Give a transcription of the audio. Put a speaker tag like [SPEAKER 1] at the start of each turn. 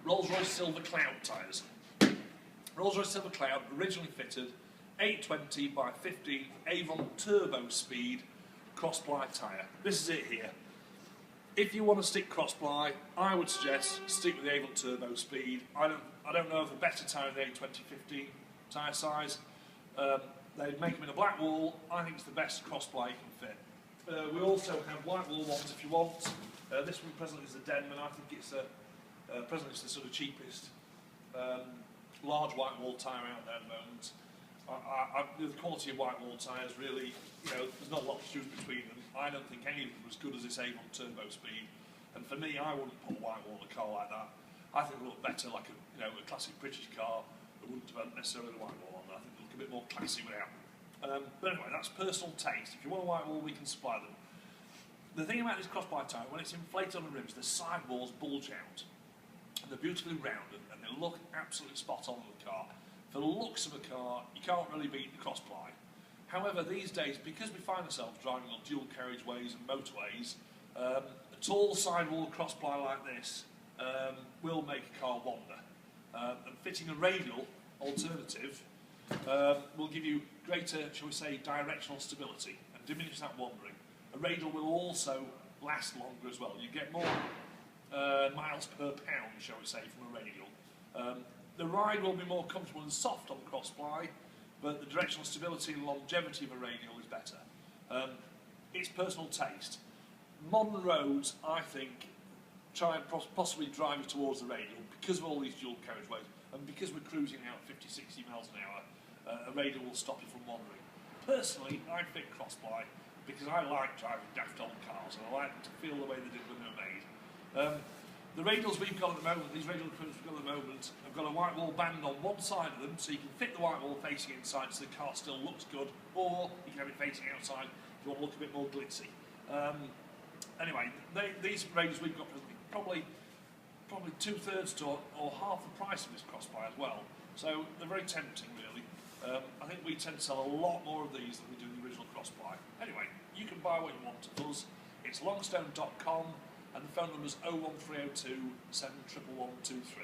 [SPEAKER 1] Rolls-Royce Silver Cloud tyres. Rolls-Royce Silver Cloud, originally fitted 820 by 15 Avon turbo speed cross-ply tyre. This is it here. If you want to stick cross-ply, I would suggest stick with the Avon turbo speed. I don't know of a better tyre than the 820-15 tyre size. They make them in a black wool. I think it's the best cross-ply you can fit. We also have white wool ones if you want. This one presently is the Denman. I think it's presently it's the sort of cheapest large white wool tyre out there at the moment. The quality of white wool tyres really, there's not a lot to choose between them. I don't think any of them are as good as this Avon turbo speed. And for me, I wouldn't put white wool in a car like that. I think it would look better like a classic British car that wouldn't have necessarily the white wool on. I think it would look a bit more classy without. But anyway, that's personal taste. If you want a white wool, we can supply them. The thing about this cross-ply tyre, when it's inflated on the rims, the side walls bulge out. And they're beautifully rounded and they look absolutely spot on with the car. For the looks of a car, you can't really beat the cross-ply. However, these days, because we find ourselves driving on dual carriageways and motorways, a tall sidewall cross-ply like this will make a car wander. And fitting a radial alternative will give you greater, shall we say, directional stability and diminish that wandering. A radial will also last longer as well. You get more miles per pound, shall we say, from a radial. The ride will be more comfortable and soft on the cross-ply, but the directional stability and longevity of a radial is better. It's personal taste. Modern roads, I think, try and possibly drive you towards the radial because of all these dual carriageways, and because we're cruising out 50, 60 miles an hour, a radial will stop you from wandering. Personally, I fit cross-ply because I like driving daft old cars, and I like to feel the way they did when they were made. The radials we've got at the moment, these radial equipments we've got at the moment, have got a white wall band on one side of them, so you can fit the white wall facing inside so the car still looks good, or you can have it facing outside if you want to look a bit more glitzy. Anyway, these radials we've got probably two-thirds to or half the price of this cross-ply as well, so they're very tempting really. I think we tend to sell a lot more of these than we do the original cross-ply. Anyway, you can buy what you want of us. It's longstone.com. and the phone number is 01302 71123.